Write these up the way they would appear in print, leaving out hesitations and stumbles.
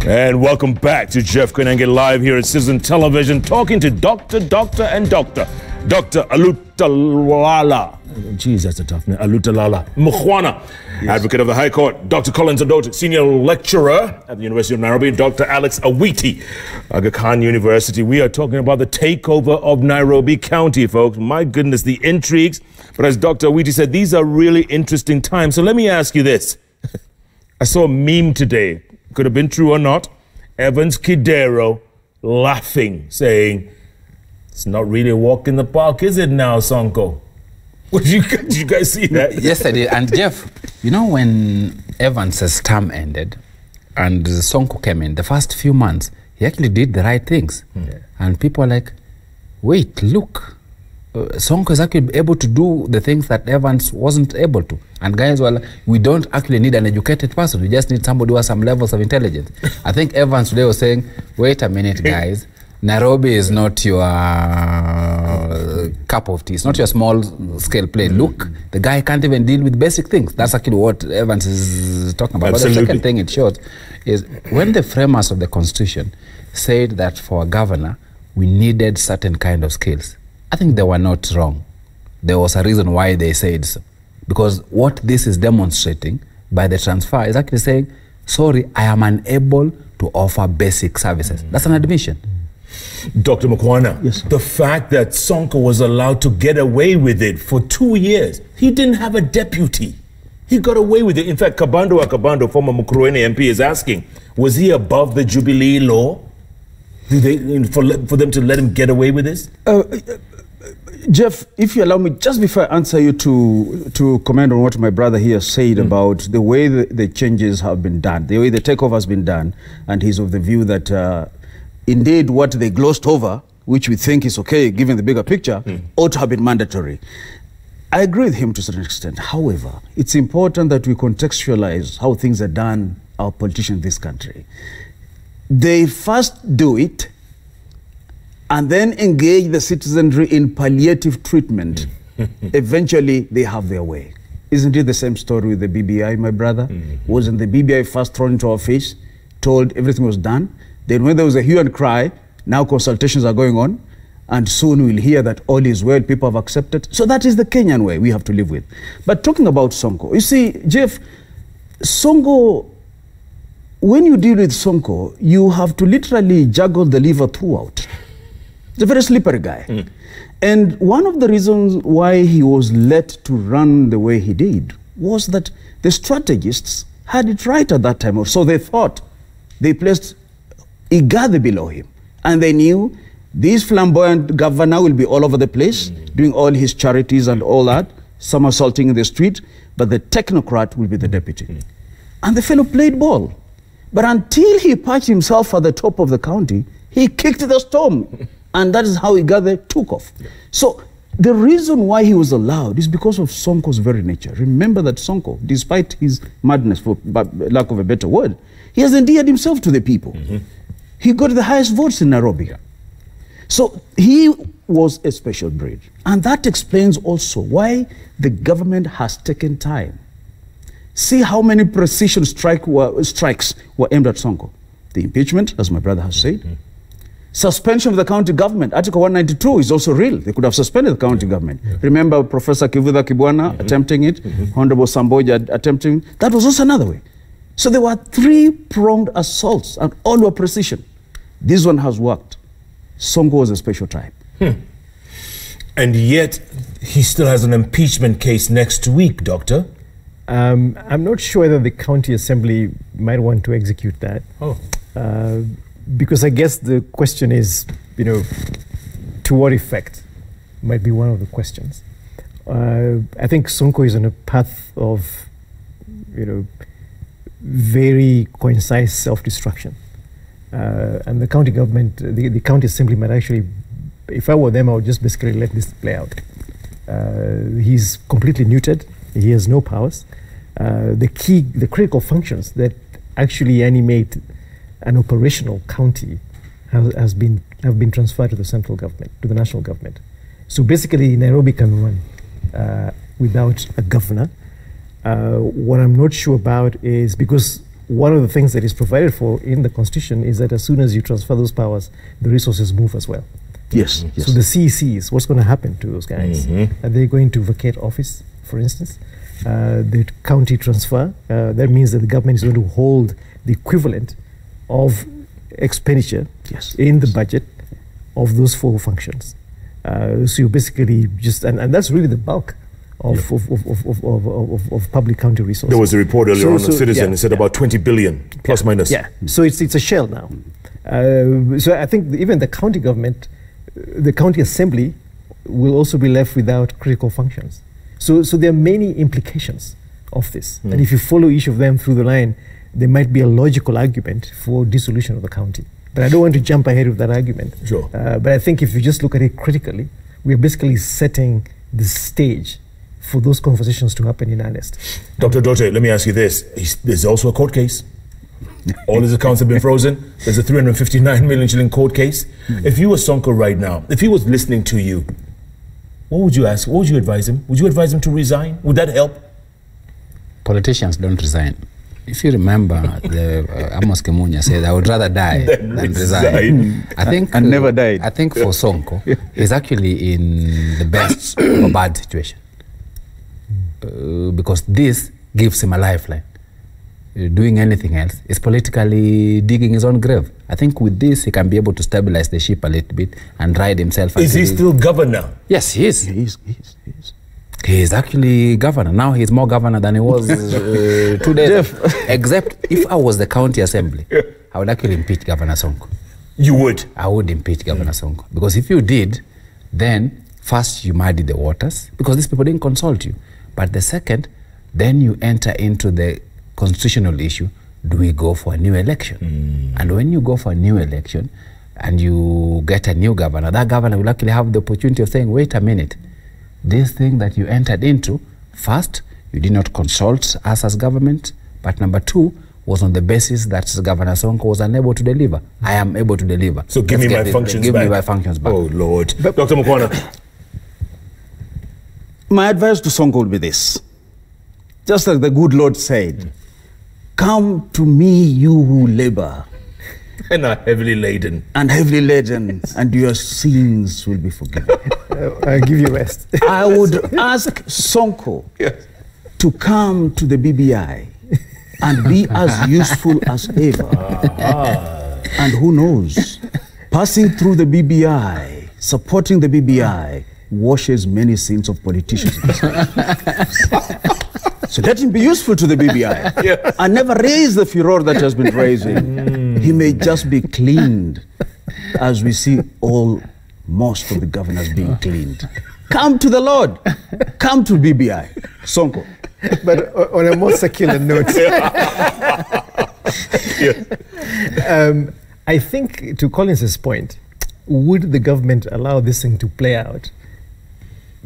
And welcome back to Jeff Koinange live here at Citizen Television, talking to Dr. Alutalala. Jeez, that's a tough name. Alutalala Mukhwana, yes. Advocate of the High Court. Dr. Collins Adot, Senior Lecturer at the University of Nairobi. Dr. Alex Awiti, Aga Khan University. We are talking about the takeover of Nairobi County, folks. My goodness, the intrigues. But as Dr. Awiti said, these are really interesting times. So let me ask you this. I saw a meme today. Could have been true or not. Evans Kidero laughing, saying, "It's not really a walk in the park, is it now, Sonko?" Did you guys see that? Yes, I did. And Jeff, you know, when Evans's term ended and Sonko came in, the first few months, he actually did the right things. And people are like, wait, look, Sonko is actually able to do the things that Evans wasn't able to. And guys were like, we don't actually need an educated person. We just need somebody who has some levels of intelligence. I think Evans today was saying, wait a minute, guys. Nairobi is not your cup of tea. It's not your small-scale plane. Look, the guy can't even deal with basic things. That's actually what Evans is talking about. Absolutely. But the second thing it shows is when the framers of the Constitution said that for a governor, we needed certain kind of skills, I think they were not wrong. There was a reason why they said so. Because what this is demonstrating by the transfer is actually saying, sorry, I am unable to offer basic services. That's an admission. Dr. Mukhwana, yes, the fact that Sonko was allowed to get away with it for 2 years, he didn't have a deputy. He got away with it. In fact, Kabando, former Mukhwana MP, is asking, was he above the Jubilee law? For them to let him get away with this? Jeff, if you allow me, just before I answer you to comment on what my brother here said about the way the changes have been done, the way the takeover has been done, and he's of the view that indeed what they glossed over, which we think is okay given the bigger picture, ought to have been mandatory. I agree with him to a certain extent. However, it's important that we contextualize how things are done, our politicians in this country. They first do it and then engage the citizenry in palliative treatment. Eventually, they have their way. Isn't it the same story with the BBI, my brother? Wasn't the BBI first thrown into our face, told everything was done? Then when there was a hue and cry, now consultations are going on, and soon we'll hear that all is well, people have accepted. So that is the Kenyan way we have to live with. But talking about Sonko, you see, Jeff, Sonko, when you deal with Sonko, you have to literally juggle the lever throughout. He's a very slippery guy. And one of the reasons why he was let to run the way he did was that the strategists had it right at that time, or so they thought. They placed Igathe below him. And they knew this flamboyant governor will be all over the place, doing all his charities and all that, somersaulting in the street, but the technocrat will be the deputy. And the fellow played ball. But until he perched himself at the top of the county, he kicked the storm. And that is how Igathe took off. So the reason why he was allowed is because of Sonko's very nature. Remember that Sonko, despite his madness, for lack of a better word, he has endeared himself to the people. He got the highest votes in Nairobi. So he was a special breed. And that explains also why the government has taken time. See how many precision strikes were aimed at Sonko. The impeachment, as my brother has said. Suspension of the county government. Article 192 is also real. They could have suspended the county government. Remember Professor Kivutha Kibwana attempting it, Honorable Samboja attempting. That was also another way. So there were three-pronged assaults, and all were precision. This one has worked. Sonko was a special type. And yet, he still has an impeachment case next week, Doctor. I'm not sure whether the county assembly might want to execute that. Because I guess the question is, you know, to what effect might be one of the questions. I think Sonko is on a path of, you know, very concise self-destruction. And the county government, the county assembly might actually, if I were them, I would just basically let this play out. He's completely neutered. He has no powers. The critical functions that actually animate an operational county have been transferred to the central government, to the national government. So basically, Nairobi can run without a governor. What I'm not sure about is because one of the things that is provided for in the Constitution is that as soon as you transfer those powers, the resources move as well. Yes, yes. So the CECs, what's going to happen to those guys? Are they going to vacate office, for instance? The county transfer, that means that the government is going to hold the equivalent of expenditure in the budget of those 4 functions. So you basically just, and that's really the bulk of public county resources. There was a report earlier on the Citizen. It said about 20 billion, plus minus. Yeah, so it's a shell now. So I think even the county government, the county assembly will also be left without critical functions. So there are many implications of this. And if you follow each of them through the line, there might be a logical argument for dissolution of the county. But I don't want to jump ahead of that argument. Sure. But I think if you just look at it critically, we're basically setting the stage for those conversations to happen in earnest. Dr. Dote, let me ask you this. There's also a court case. All his accounts have been frozen. There's a 359 million shilling court case. If you were Sonko right now, if he was listening to you, what would you ask? What would you advise him? Would you advise him to resign? Would that help? Politicians don't resign. If you remember, Amos Kemunya said, I would rather die than resign. I think, and never died. I think for Sonko, he's actually in the best of a bad situation. Because this gives him a lifeline. Doing anything else is politically digging his own grave. I think with this, he can be able to stabilize the ship a little bit and ride himself. Is he still governor? Yes, he is. He is. He is actually governor. Now he's more governor than he was 2 days ago. Except if I was the county assembly, I would actually impeach Governor Sonko. You would? I would impeach Governor Sonko. Because if you did, then first you muddy the waters, because these people didn't consult you. But the second, then you enter into the constitutional issue, do we go for a new election? And when you go for a new election and you get a new governor, that governor will actually have the opportunity of saying, wait a minute, this thing that you entered into, first, you did not consult us as government, but number 2, was on the basis that Governor Sonko was unable to deliver. I am able to deliver. So give me my functions back. Give me my functions back. Oh, Lord. Dr. Mukhwana. My advice to Sonko would be this. Just like the good Lord said, come to me, you who labor. And are heavily laden. And heavily laden, and your sins will be forgiven. I'll give you rest. I would ask Sonko to come to the BBI and be as useful as ever. And who knows, passing through the BBI, supporting the BBI, washes many sins of politicians. So let him be useful to the BBI and never raise the furor that has been raising. He may just be cleaned, as we see most of the governors being cleaned. Come to the Lord. Come to BBI. Sonko. But on a more secular note, I think, to Collins's point, would the government allow this thing to play out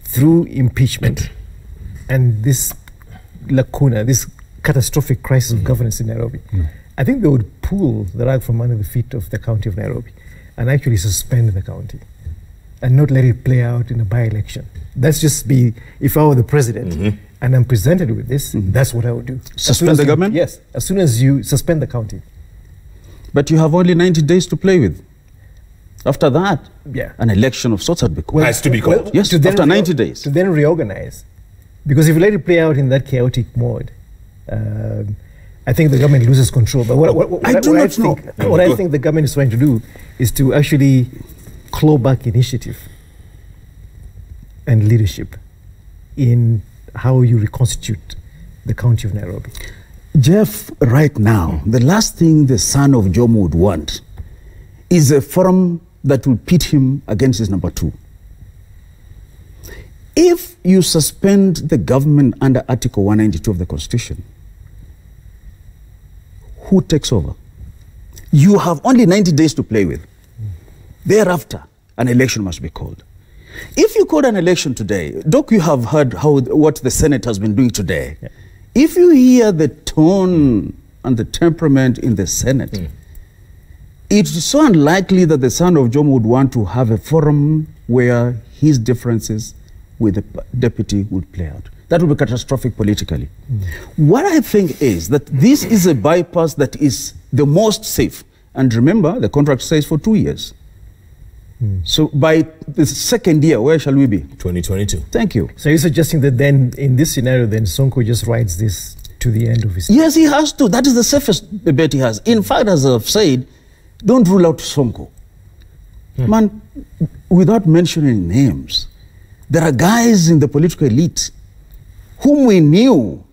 through impeachment and this lacuna, this catastrophic crisis of governance in Nairobi? I think they would pull the rug from under the feet of the county of Nairobi and actually suspend the county and not let it play out in a by-election. That's just be, if I were the president and I'm presented with this, that's what I would do. Suspend the government? Yes, as soon as you suspend the county. But you have only 90 days to play with. After that, an election of sorts had been called. Has to be called. Yes, after 90 days. To then reorganize. Because if you let it play out in that chaotic mode, I think the government loses control. But what I think the government is trying to do is to actually claw back initiative and leadership in how you reconstitute the county of Nairobi. Jeff, right now, the last thing the son of Jomo would want is a forum that will pit him against his number 2. If you suspend the government under Article 192 of the Constitution, who takes over? You have only 90 days to play with. Thereafter, an election must be called. If you call an election today, Doc, you have heard what the Senate has been doing today. If you hear the tone and the temperament in the Senate, it's so unlikely that the son of Jomo would want to have a forum where his differences with the deputy would play out. That would be catastrophic politically. What I think is that this is a bypass that is the most safe. And remember, the contract says for 2 years. So by the second year, where shall we be? 2022. Thank you. So you're suggesting that then, in this scenario, then Sonko just rides this to the end of his term? Yes, he has to. That is the safest bet he has. In fact, as I've said, don't rule out Sonko. Man, without mentioning names, there are guys in the political elite whom we knew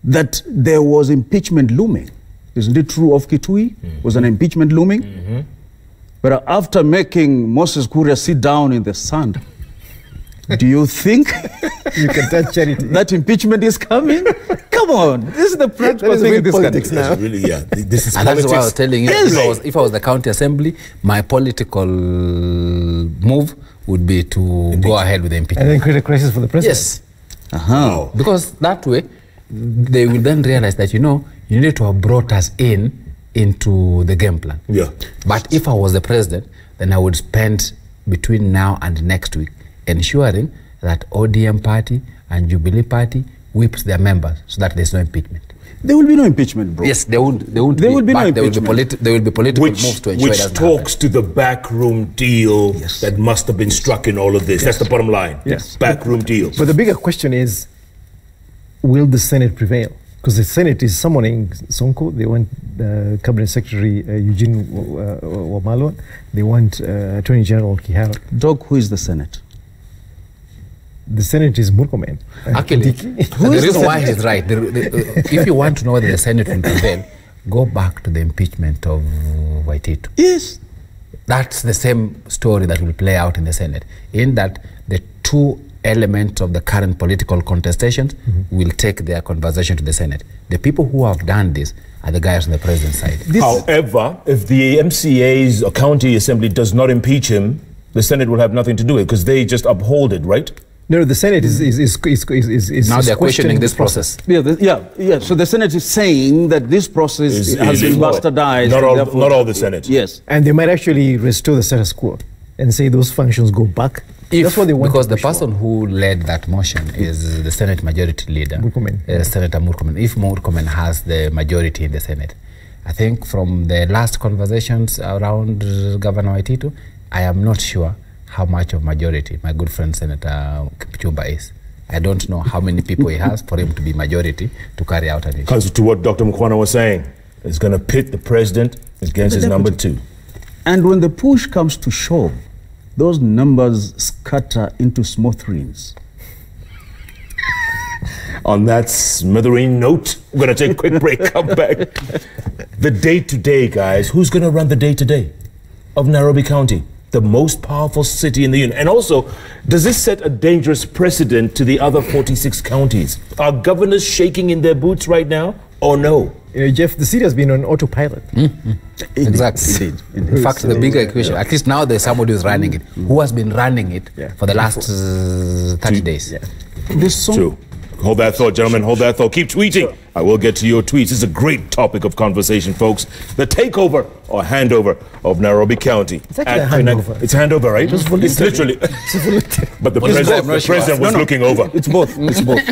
that there was impeachment looming. Isn't it true of Kitui? Was an impeachment looming? But after making Moses Kuria sit down in the sand, do you think You can touch charity. that impeachment is coming? Come on, this is the practical thing in this politics country. now. Really, yeah. This is And that's politics. why I was telling you, Yes. if I was the county assembly, my political move would be to go ahead with the And impeachment. then create a crisis for the president. Yes, Uh-huh. because that way, they will then realize that, you need to have brought us into the game plan. Yeah. But if I was the president, then I would spend between now and next week ensuring that ODM party and Jubilee party whips their members so that there's no impeachment. There will be no impeachment, bro. Yes, there will be, There will be no but there will be, impeachment. there will be political moves to ensure it Which doesn't talks to the backroom deal Yes. that must have been struck in all of this. That's the bottom line. Yes. Backroom deal. But the bigger question is, will the Senate prevail? Because the Senate is summoning Sonko. They want Cabinet Secretary Eugene Wamalwa. They want Attorney General Kihara. Dog, who is the Senate? The Senate is Murkomen. Actually, the reason why he's right, if you want to know whether the Senate will prevail, go back to the impeachment of Waititu. Yes. That's the same story that will play out in the Senate, in that the two elements of the current political contestations will take their conversation to the Senate. The people who have done this are the guys on the president's side. However, if the MCA's or county assembly does not impeach him, the Senate will have nothing to do with it because they just uphold it, right? No, the Senate is Now they're questioning questioning this process. Yeah. So the Senate is saying that this process has been bastardized. Not and all, therefore- not all the Senate. Yes. And they might actually restore the status quo and say those functions go back. That's what they want. Because to the push for. person who led that motion is the Senate Majority Leader, Murkomen. Senator Murkomen. If Murkomen has the majority in the Senate, I think from the last conversations around Governor Waititu, I am not sure how much of majority my good friend Senator Kipchumba is. I don't know how many people he has for him to be majority to carry out an issue. Because to what Dr. Mukhwana was saying, it's going to pit the president against his number two. And when the push comes to shove, those numbers scatter into smithereens. On that smothering note, we're going to take a quick break, come back. The day-to-day, guys. Who's going to run the day-to-day of Nairobi County? The most powerful city in the union. And also, does this set a dangerous precedent to the other 46 counties? Are governors shaking in their boots right now or no? Jeff, the city has been on autopilot. Exactly. In fact, the bigger equation, at least now there's somebody who's running it. Who has been running it for the last 30 days? This song, True. Hold that thought, gentlemen. Hold that thought. Keep tweeting. I will get to your tweets. This is a great topic of conversation, folks. The takeover or handover of Nairobi County. It's actually a handover. It's handover, right? It's literally. But the president was looking over. it's both. It's both.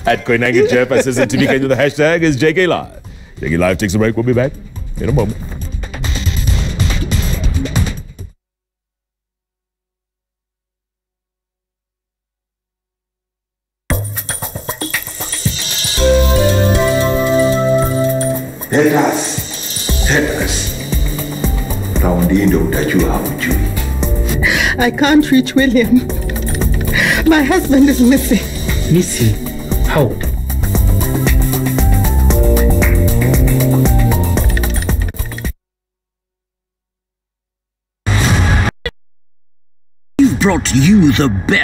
At Koinange Jeff, I says to me, the hashtag is JKLive. JKLive takes a break. We'll be back in a moment. Let us. Raundi hii ndio utajua haujui. I can't reach William. My husband is missing. Missing? How? We've brought you the best.